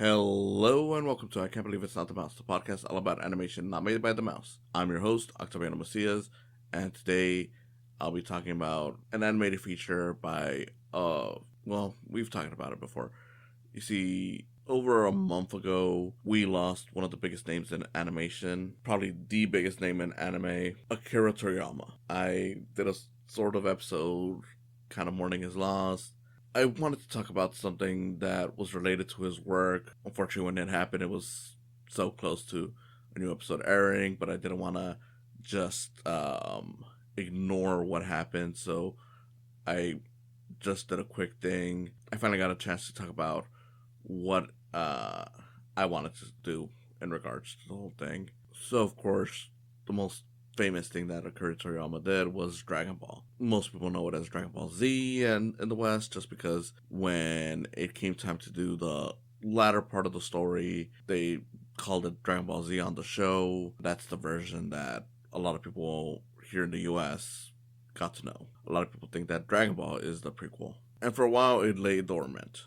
Hello and welcome to I Can't Believe It's Not the Mouse, the podcast all about animation not made by the mouse. I'm your host, Octaviano Macias, and today I'll be talking about an animated feature by, we've talked about it before. You see, over a month ago, we lost one of the biggest names in animation, probably the biggest name in anime, Akira Toriyama. I did a sort of episode, kind of mourning his loss. I wanted to talk about something that was related to his work. Unfortunately, when it happened, it was so close to a new episode airing, but I didn't want to just ignore what happened, so I just did a quick thing. I finally got a chance to talk about what I wanted to do in regards to the whole thing. So, of course, the most famous thing that Akira Toriyama did was Dragon Ball. Most people know it as Dragon Ball Z and in the West, just because when it came time to do the latter part of the story, they called it Dragon Ball Z on the show. That's the version that a lot of people here in the US got to know. A lot of people think that Dragon Ball is the prequel. And for a while, it lay dormant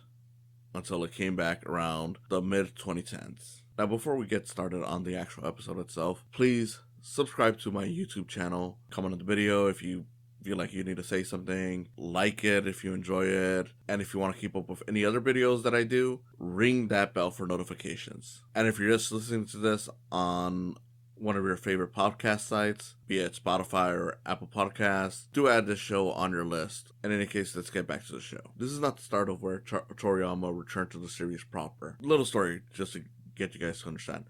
until it came back around the mid-2010s. Now, before we get started on the actual episode itself, please subscribe to my YouTube channel, comment on the video if you feel like you need to say something, like it if you enjoy it, and if you want to keep up with any other videos that I do, ring that bell for notifications. And if you're just listening to this on one of your favorite podcast sites, be it Spotify or Apple Podcasts, do add this show on your list. In any case, let's get back to the show. This is not the start of where Toriyama returned to the series proper. Little story, just to get you guys to understand.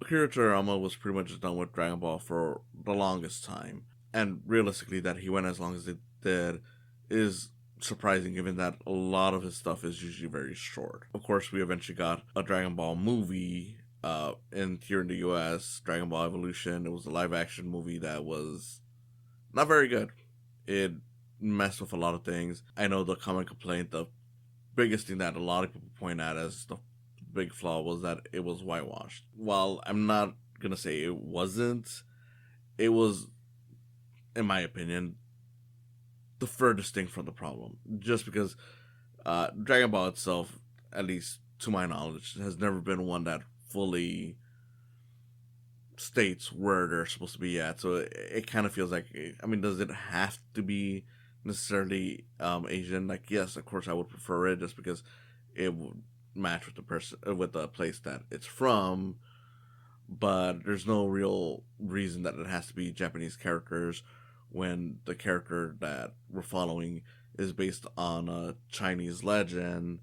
Akira Toriyama was pretty much done with Dragon Ball for the longest time, and realistically that he went as long as it did is surprising given that a lot of his stuff is usually very short. Of course, we eventually got a Dragon Ball movie here in the US, Dragon Ball Evolution. It was a live action movie that was not very good. It messed with a lot of things. I know the common complaint, the biggest thing that a lot of people point at as the big flaw was that it was whitewashed. While I'm not gonna say it wasn't, it was, in my opinion, the furthest thing from the problem. Just because Dragon Ball itself, at least to my knowledge, has never been one that fully states where they're supposed to be at. So it kind of feels like, I mean, does it have to be necessarily Asian? Like, yes, of course I would prefer it just because it would match with the person, with the place that it's from, but there's no real reason that it has to be Japanese characters when the character that we're following is based on a Chinese legend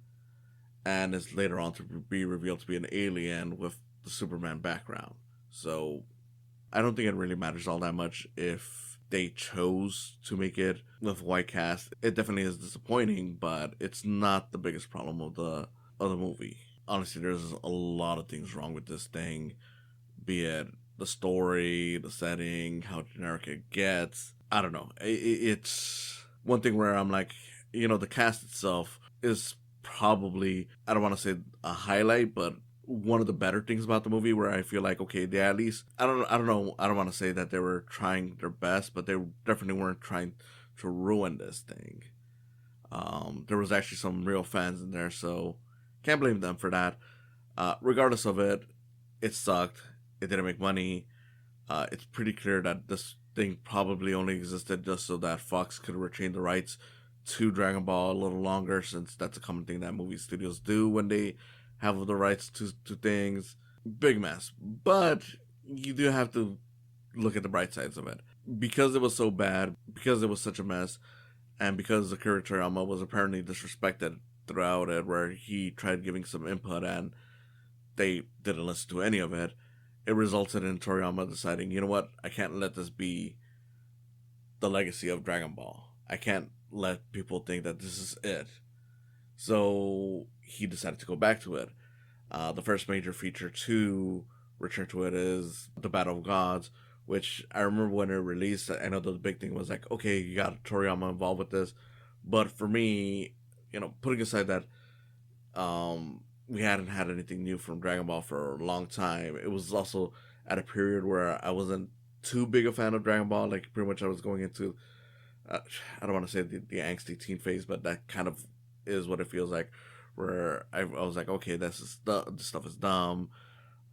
and is later on to be revealed to be an alien with the Superman background. So I don't think it really matters all that much if they chose to make it with a white cast. It definitely is disappointing, but it's not the biggest problem of the movie. Honestly, there's a lot of things wrong with this thing, be it the story, the setting, how generic it gets. I don't know. It's one thing where I'm like, the cast itself is probably, I don't want to say a highlight, but one of the better things about the movie where I feel like, okay, they at least, I don't know, I don't want to say that they were trying their best, but they definitely weren't trying to ruin this thing. There was actually some real fans in there, so can't blame them for that. Regardless of it, it sucked. It didn't make money. It's pretty clear that this thing probably only existed just so that Fox could retain the rights to Dragon Ball a little longer, since that's a common thing that movie studios do when they have the rights to things. Big mess. But you do have to look at the bright sides of it. Because it was so bad, because it was such a mess, and because Akira Toriyama was apparently disrespected throughout it, where he tried giving some input and they didn't listen to any of it, it resulted in Toriyama deciding, you know what, I can't let this be the legacy of Dragon Ball. I can't let people think that this is it. So he decided to go back to it. The first major feature to return to it is the Battle of Gods, which I remember when it released, I know the big thing was like, okay, you got Toriyama involved with this. But for me, putting aside that we hadn't had anything new from Dragon Ball for a long time, it was also at a period where I wasn't too big a fan of Dragon Ball. Like, pretty much I was going into, I don't want to say the angsty teen phase, but that kind of is what it feels like, where I was like, okay, this stuff is dumb.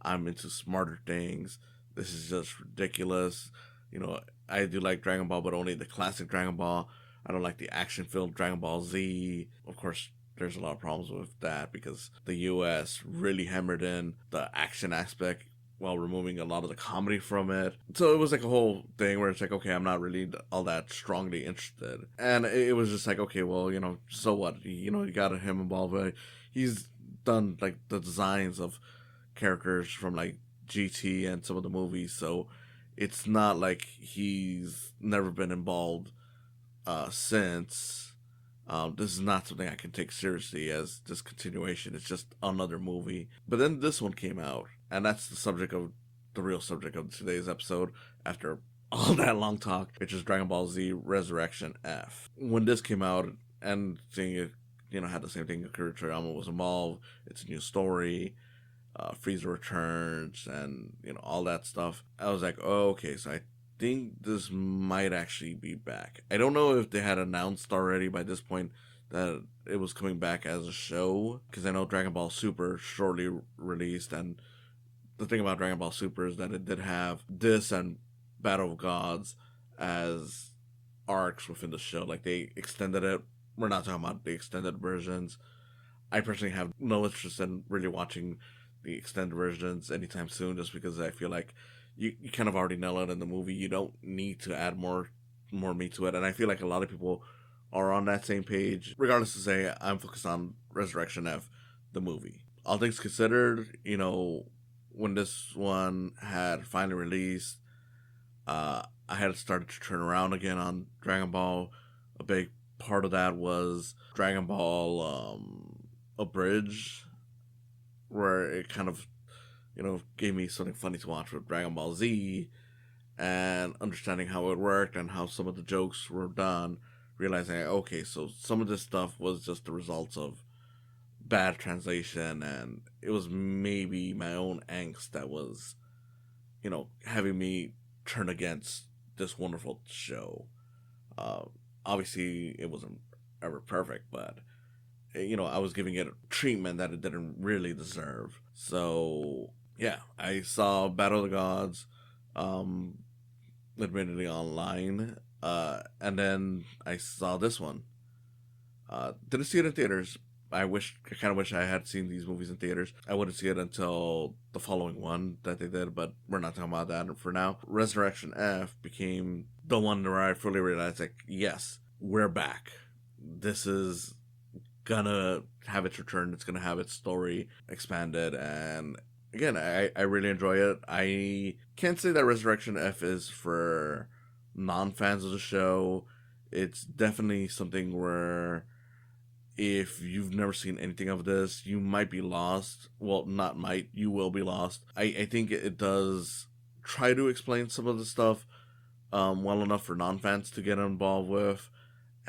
I'm into smarter things. This is just ridiculous. You know, I do like Dragon Ball, but only the classic Dragon Ball. I don't like the action-filled Dragon Ball Z. Of course, there's a lot of problems with that because the US really hammered in the action aspect while removing a lot of the comedy from it. So it was like a whole thing where it's like, okay, I'm not really all that strongly interested. And it was just like, okay, well, you know, so what? You know, you got him involved. He's done like the designs of characters from like GT and some of the movies, so it's not like he's never been involved since. This is not something I can take seriously as this continuation. It's just another movie. But then this one came out, and that's the real subject of today's episode. After all that long talk, which is Dragon Ball Z Resurrection F. When this came out, and seeing it, you know, had the same thing. Akira Toriyama was involved. It's a new story. Frieza returns, and you know all that stuff. I was like, oh, okay, so I think this might actually be back. I don't know if they had announced already by this point that it was coming back as a show, because I know Dragon Ball Super shortly released, and the thing about Dragon Ball Super is that it did have this and Battle of Gods as arcs within the show. Like, they extended it. We're not talking about the extended versions. I personally have no interest in really watching the extended versions anytime soon, just because I feel like you kind of already nail it in the movie. You don't need to add more meat to it, and I feel like a lot of people are on that same page. Regardless to say, I'm focused on Resurrection F, the movie. All things considered, you know, when this one had finally released, I had started to turn around again on Dragon Ball. A big part of that was Dragon Ball Abridged, where it kind of, you know, gave me something funny to watch with Dragon Ball Z, and understanding how it worked and how some of the jokes were done, realizing, okay, so some of this stuff was just the results of bad translation, and it was maybe my own angst that was, you know, having me turn against this wonderful show. Obviously, it wasn't ever perfect, but you know, I was giving it treatment that it didn't really deserve. So yeah, I saw Battle of the Gods, admittedly online, and then I saw this one. Didn't see it in theaters. I kind of wish I had seen these movies in theaters. I wouldn't see it until the following one that they did, but we're not talking about that for now. Resurrection F became the one where I fully realized, like, yes, we're back. This is gonna have its return. It's gonna have its story expanded, and again, I really enjoy it. I can't say that Resurrection F is for non-fans of the show. It's definitely something where if you've never seen anything of this, you might be lost. Well, not might, you will be lost. I think it does try to explain some of the stuff well enough for non-fans to get involved with.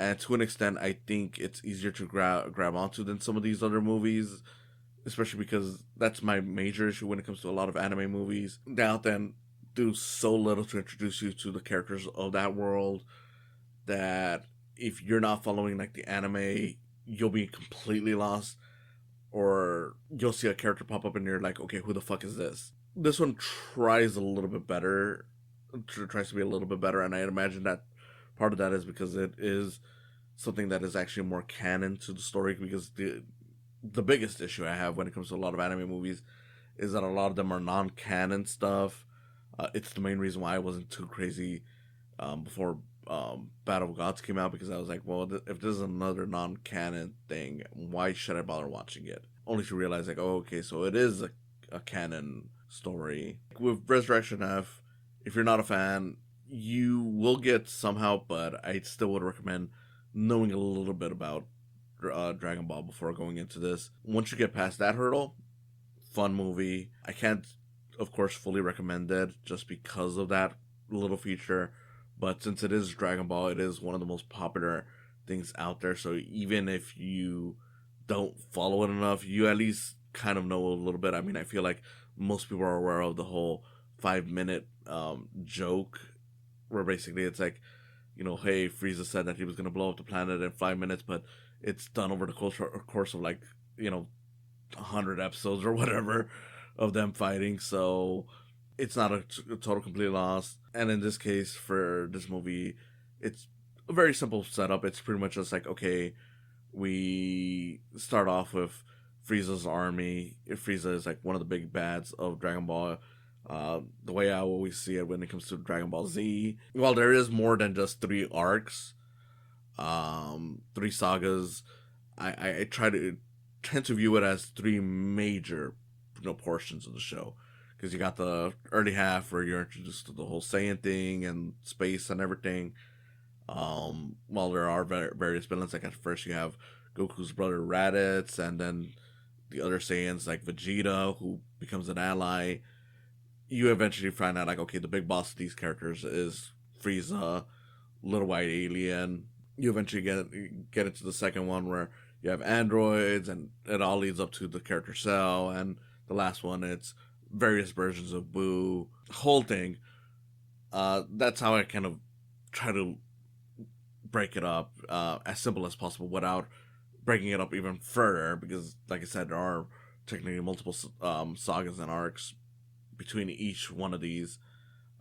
And to an extent, I think it's easier to grab onto than some of these other movies, especially because that's my major issue when it comes to a lot of anime movies. They out then do so little to introduce you to the characters of that world that if you're not following like the anime, you'll be completely lost, or you'll see a character pop up and you're like, okay, who the fuck is this? This one tries a little bit better, tries to be a little bit better, and I imagine that part of that is because it is something that is actually more canon to the story, because the biggest issue I have when it comes to a lot of anime movies is that a lot of them are non-canon stuff. It's the main reason why I wasn't too crazy before Battle of Gods came out, because I was like, well, if this is another non-canon thing, why should I bother watching it? Only to realize, like, oh, okay, so it is a canon story. With Resurrection F, if you're not a fan, you will get some help, but I still would recommend knowing a little bit about Dragon Ball before going into this. Once you get past that hurdle, fun movie. I can't, of course, fully recommend it just because of that little feature, but since it is Dragon Ball, it is one of the most popular things out there, so even if you don't follow it enough, you at least kind of know a little bit. I mean, I feel like most people are aware of the whole 5-minute joke, where basically it's like, you know, hey, Frieza said that he was going to blow up the planet in 5 minutes, but it's done over the course of like, you know, 100 episodes or whatever of them fighting. So it's not a total complete loss. And in this case, for this movie, it's a very simple setup. It's pretty much just like, okay, we start off with Frieza's army. Frieza is like one of the big bads of Dragon Ball. The way I always see it when it comes to Dragon Ball Z, well, there is more than just three arcs, three sagas. I try to tend to view it as three major, portions of the show, because you got the early half where you're introduced to the whole Saiyan thing and space and everything. While there are various villains, like at first you have Goku's brother Raditz, and then the other Saiyans like Vegeta, who becomes an ally. You eventually find out, like, okay, the big boss of these characters is Frieza, Little White Alien. You eventually get into the second one where you have androids, and it all leads up to the character Cell, and the last one, it's various versions of Boo. Whole thing. That's how I kind of try to break it up as simple as possible without breaking it up even further, because, like I said, there are technically multiple sagas and arcs between each one of these.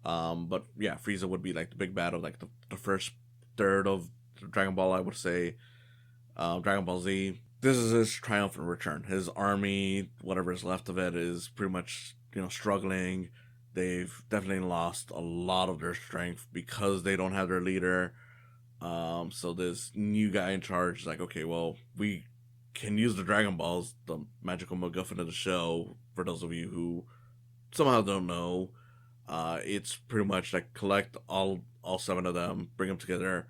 But yeah, Frieza would be like the big bad of like the first third of Dragon Ball, I would say. Dragon Ball Z. This is his triumphant return. His army, whatever is left of it, is pretty much, struggling. They've definitely lost a lot of their strength because they don't have their leader. So this new guy in charge is like, okay, well, we can use the Dragon Balls, the magical MacGuffin of the show, for those of you who somehow don't know. It's pretty much like collect all seven of them, bring them together.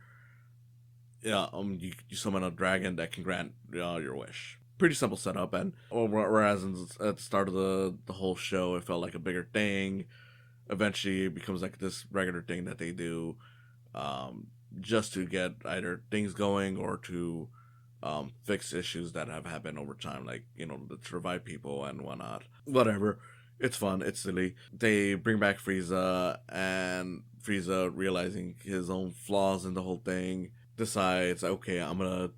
Yeah, you summon a dragon that can grant your wish. Pretty simple setup, and whereas at the start of the whole show, it felt like a bigger thing. Eventually, it becomes like this regular thing that they do, just to get either things going or to fix issues that have happened over time, like to revive people and whatnot. Whatever. It's fun. It's silly. They bring back Frieza, and Frieza, realizing his own flaws in the whole thing, decides, okay, I'm gonna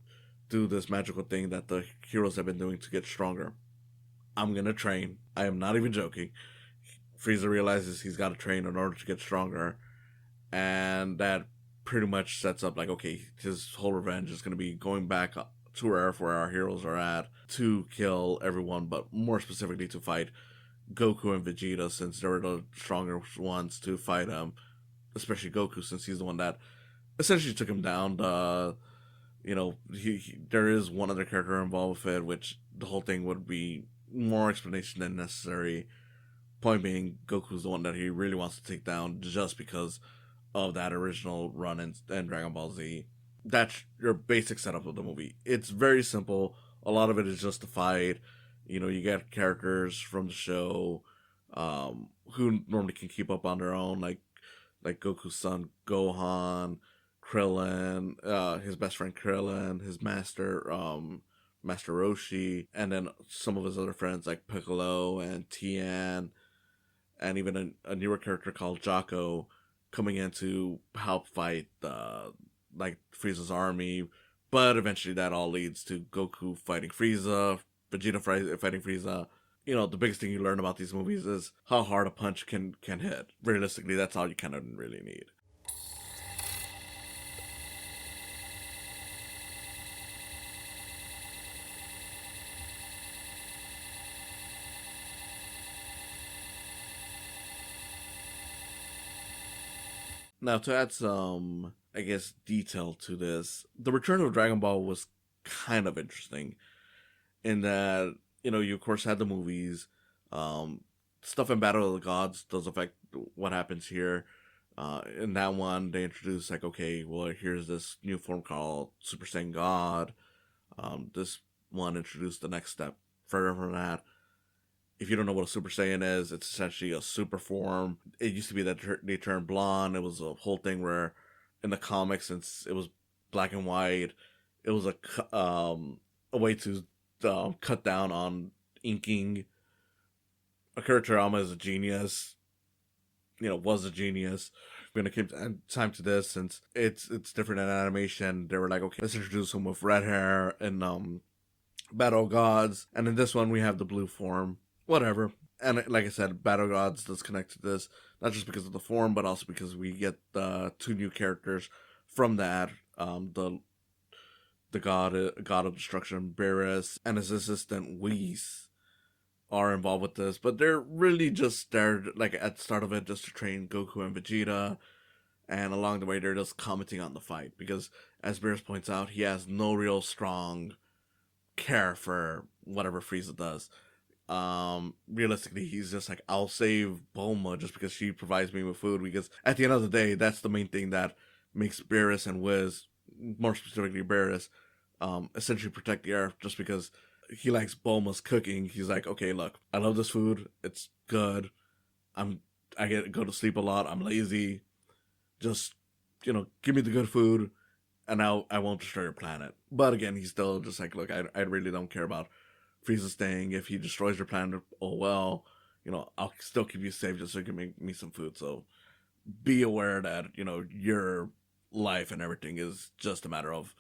do this magical thing that the heroes have been doing to get stronger. I'm gonna train. I am not even joking. Frieza realizes he's got to train in order to get stronger, and that pretty much sets up like, okay, his whole revenge is gonna be going back to Earth where our heroes are at to kill everyone, but more specifically to fight Goku and Vegeta, since they're the stronger ones to fight him. Especially Goku, since he's the one that essentially took him down. There is one other character involved with it, which the whole thing would be more explanation than necessary. Point being, Goku's the one that he really wants to take down just because of that original run in Dragon Ball Z. That's your basic setup of the movie. It's very simple. A lot of it is just a fight. You get characters from the show who normally can keep up on their own, like Goku's son Gohan, Krillin, his best friend Krillin, his master Master Roshi, and then some of his other friends like Piccolo and Tien, and even a newer character called Jocko coming in to help fight Frieza's army. But eventually that all leads to Goku fighting Frieza, Vegeta fighting Frieza. The biggest thing you learn about these movies is how hard a punch can hit. Realistically, that's all you kind of really need. Now, to add some, I guess, detail to this, the return of Dragon Ball was kind of interesting in that, you of course had the movies. Stuff in Battle of the Gods does affect what happens here. In that one, they introduce like, okay, well, here's this new form called Super Saiyan God. This one introduced the next step further from that. If you don't know what a Super Saiyan is, it's essentially a super form. It used to be that they turned blonde. It was a whole thing where, in the comics, since it was black and white, it was a way to cut down on inking. Akira Toriyama is a genius. Was a genius. When it came time to this, since it's different in animation, they were like, okay, let's introduce him with red hair and Battle Gods, and in this one we have the blue form. Whatever. And like I said, Battle Gods does connect to this, not just because of the form, but also because we get two new characters from that. The god of destruction, Beerus, and his assistant Whis are involved with this, but they're really just there, like at the start of it, just to train Goku and Vegeta, and along the way they're just commenting on the fight because, as Beerus points out, he has no real strong care for whatever Frieza does. Realistically, he's just like, I'll save Bulma just because she provides me with food, because at the end of the day, that's the main thing that makes Beerus and Whis, more specifically Beerus, essentially protect the Earth, just because he likes Bulma's cooking. He's like, okay, look, I love this food. It's good. I get to go to sleep a lot. I'm lazy. Just, give me the good food, and I won't destroy your planet. But again, he's still just like, look, I really don't care about Frieza staying. If he destroys your planet, oh well. I'll still keep you safe just so you can make me some food. So be aware that, your life and everything is just a matter of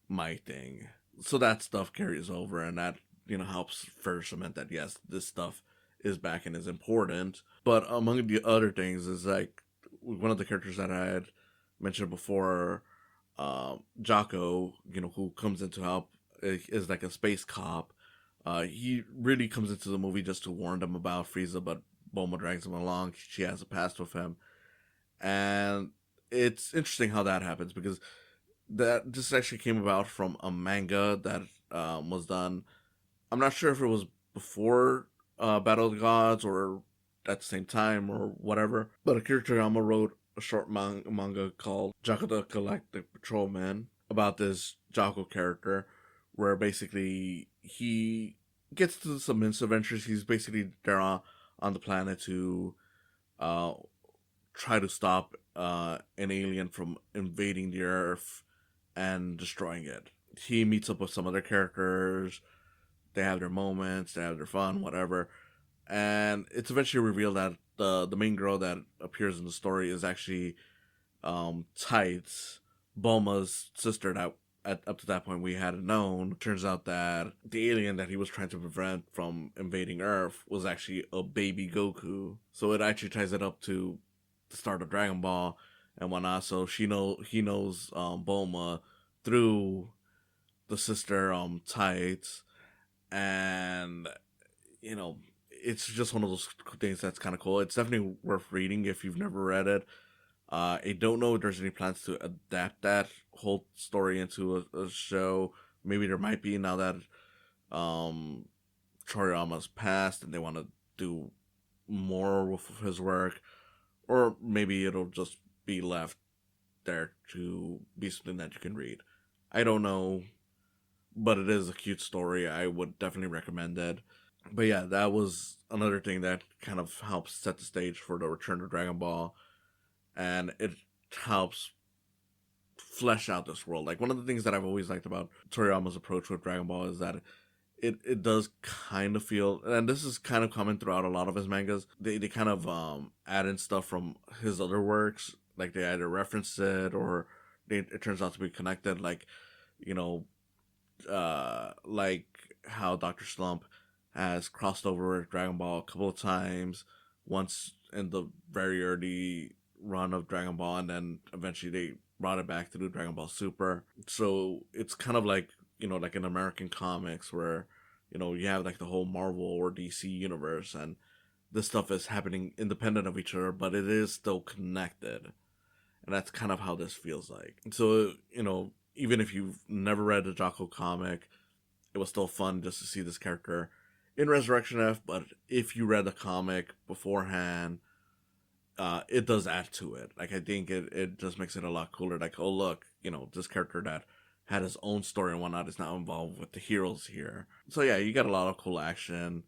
my thing. So that stuff carries over, and that, helps further cement that, yes, this stuff is back and is important. But among the other things is like one of the characters that I had mentioned before, Jocko, who comes in to help, is like a space cop. He really comes into the movie just to warn them about Frieza, but Bulma drags him along. She has a past with him, and it's interesting how that happens, because that this actually came about from a manga that was done. I'm not sure if it was before Battle of the Gods or at the same time or whatever, but Akira Toriyama wrote a short manga called Jocko the Galactic Patrolman about this Jocko character, where basically he gets to some misadventures. He's basically there on the planet to try to stop an alien from invading the Earth and destroying it. He meets up with some other characters. They have their moments, they have their fun, whatever. And it's eventually revealed that the main girl that appears in the story is actually Tights, Bulma's sister, that up to that point we hadn't known. Turns out that the alien that he was trying to prevent from invading Earth was actually a baby Goku. So it actually ties it up to the start of Dragon Ball and whatnot. So he knows Bulma through the sister Tights, and it's just one of those things that's kind of cool. It's definitely worth reading if you've never read it. I don't know if there's any plans to adapt that whole story into a show. Maybe there might be, now that Toriyama's passed and they want to do more with his work. Or maybe it'll just be left there to be something that you can read. I don't know, but it is a cute story. I would definitely recommend it. But yeah, that was another thing that kind of helps set the stage for the return to Dragon Ball, and it helps flesh out this world. Like, one of the things that I've always liked about Toriyama's approach with Dragon Ball is that it does kind of feel, and this is kind of common throughout a lot of his mangas, they kind of add in stuff from his other works. Like, they either reference it or it turns out to be connected. Like, like how Dr. Slump has crossed over with Dragon Ball a couple of times, once in the very early run of Dragon Ball, and then eventually they brought it back to do Dragon Ball Super. So it's kind of like, like in American comics, where, you have like the whole Marvel or DC universe, and this stuff is happening independent of each other, but it is still connected. And that's kind of how this feels like. So, even if you've never read the Jocko comic, it was still fun just to see this character in Resurrection F. But if you read the comic beforehand, it does add to it. Like, I think it just makes it a lot cooler. Like, oh, look, this character that had his own story and whatnot is now involved with the heroes here. So yeah, you got a lot of cool action.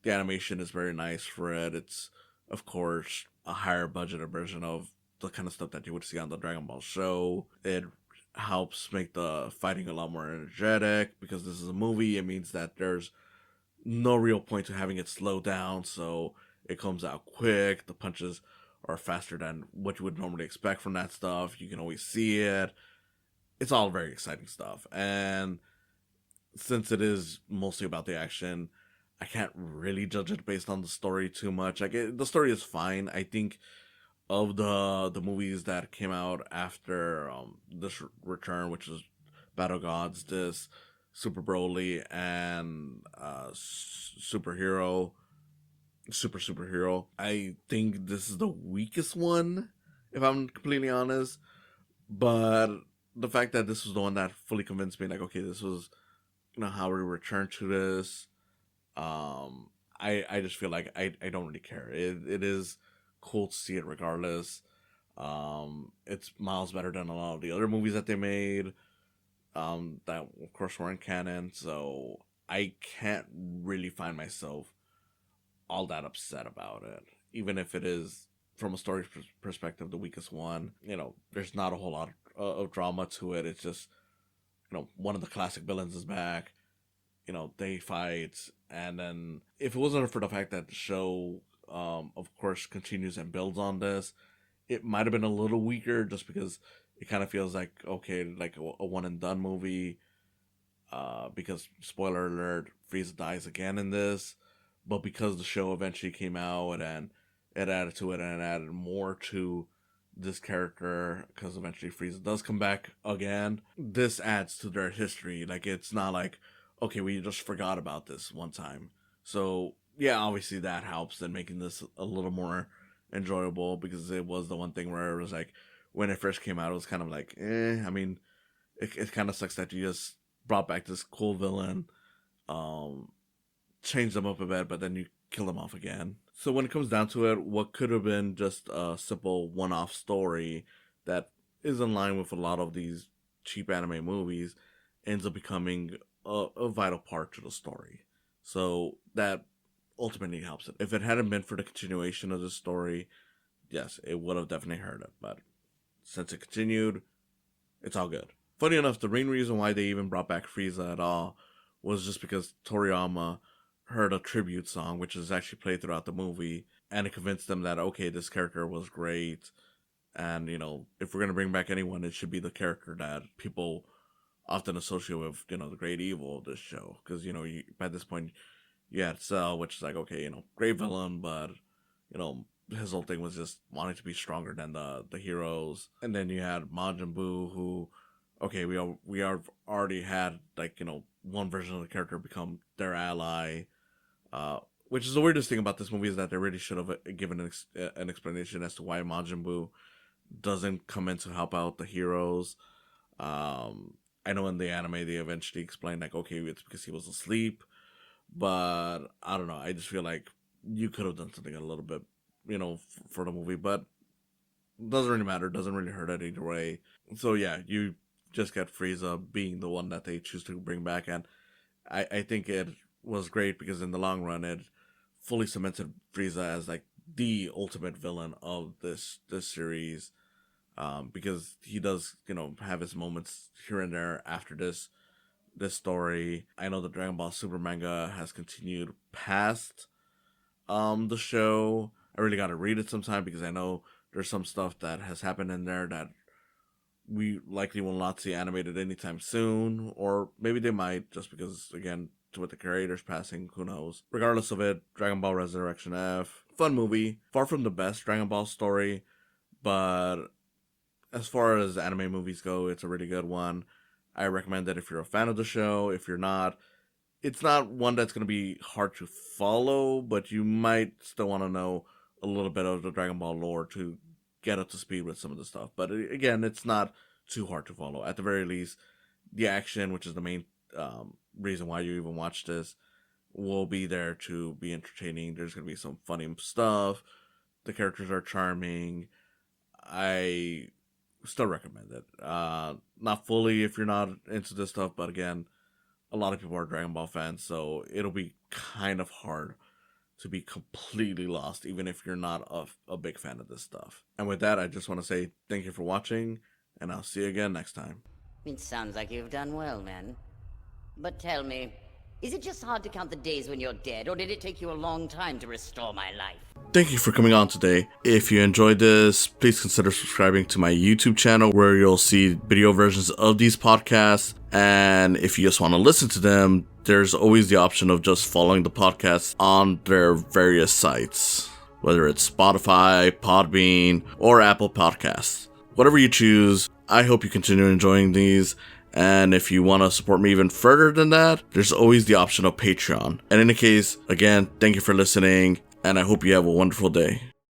The animation is very nice for it. It's, of course, a higher budgeted version of the kind of stuff that you would see on the Dragon Ball show. It helps make the fighting a lot more energetic, because this is a movie. It means that there's no real point to having it slow down, so it comes out quick. The punches are faster than what you would normally expect from that stuff. You can always see it. It's all very exciting stuff. And since it is mostly about the action, I can't really judge it based on the story too much. The story is fine. I think of the movies that came out after this return, which is Battle Gods, this Super Broly, and Superhero, Superhero. I think this is the weakest one, if I'm completely honest. But the fact that this was the one that fully convinced me, like, okay, this was how we return to this. I just feel like I don't really care. It is cool to see it regardless. It's miles better than a lot of the other movies that they made. That of course weren't canon, so I can't really find myself all that upset about it, even if it is from a story perspective the weakest one. There's not a whole lot of drama to it. It's just one of the classic villains is back. They fight, and then if it wasn't for the fact that the show, of course, continues and builds on this, it might have been a little weaker just because it kind of feels like, okay, like a one and done movie. Because spoiler alert, Frieza dies again in this, but because the show eventually came out and it added to it and it added more to this character, because eventually Frieza does come back again, this adds to their history. Like, it's not like, okay, we just forgot about this one time. So yeah, obviously that helps in making this a little more enjoyable, because it was the one thing where it was like, when it first came out, it was kind of like, I mean, it kind of sucks that you just brought back this cool villain, um, changed them up a bit, but then you kill them off again. So when it comes down to it, what could have been just a simple one-off story that is in line with a lot of these cheap anime movies ends up becoming a vital part to the story. So that ultimately helps it. If it hadn't been for the continuation of the story, yes, it would have definitely hurt it. But since it continued, it's all good. Funny enough, the main reason why they even brought back Frieza at all was just because Toriyama heard a tribute song, which is actually played throughout the movie, and it convinced them that, okay, this character was great, and, if we're going to bring back anyone, it should be the character that people often associate with, the great evil of this show. Because, by this point, you had Cell, which is like, okay, great villain, but, his whole thing was just wanting to be stronger than the heroes. And then you had Majin Buu, who, okay, we are already had, like, one version of the character become their ally. Which is the weirdest thing about this movie, is that they really should have given an explanation as to why Majin Buu doesn't come in to help out the heroes. I know in the anime they eventually explain, like, okay, it's because he was asleep, but I don't know. I just feel like you could have done something a little bit, for the movie, but doesn't really matter. Doesn't really hurt it either way. So yeah, you just get Frieza being the one that they choose to bring back, and I think it was great because in the long run it fully cemented Frieza as like the ultimate villain of this series. Because he does, have his moments here and there after this story. I know the Dragon Ball Super manga has continued past the show. I really got to read it sometime, because I know there's some stuff that has happened in there that we likely will not see animated anytime soon, or maybe they might, just because, again, with the creators passing, who knows. Regardless of it, Dragon Ball Resurrection F, fun movie, far from the best Dragon Ball story, but as far as anime movies go, it's a really good one. I recommend it if you're a fan of the show. If you're not, it's not one that's going to be hard to follow, but you might still want to know a little bit of the Dragon Ball lore to get up to speed with some of the stuff. But again, it's not too hard to follow. At the very least, the action, which is the main reason why you even watch this, will be there to be entertaining. There's going to be some funny stuff. The characters are charming. I still recommend it. Not fully if you're not into this stuff, but again, a lot of people are Dragon Ball fans, so it'll be kind of hard to be completely lost, even if you're not a big fan of this stuff. And with that, I just want to say thank you for watching, and I'll see you again next time. It sounds like you've done well, man. But tell me, Is it just hard to count the days when you're dead, or did it take you a long time to restore my life? Thank you for coming on today. If you enjoyed this, please consider subscribing to my YouTube channel where you'll see video versions of these podcasts. And if you just want to listen to them, there's always the option of just following the podcast on their various sites, whether it's Spotify, Podbean, or Apple Podcasts. Whatever you choose, I hope you continue enjoying these. And if you want to support me even further than that, there's always the option of Patreon. And in any case, again, thank you for listening, and I hope you have a wonderful day.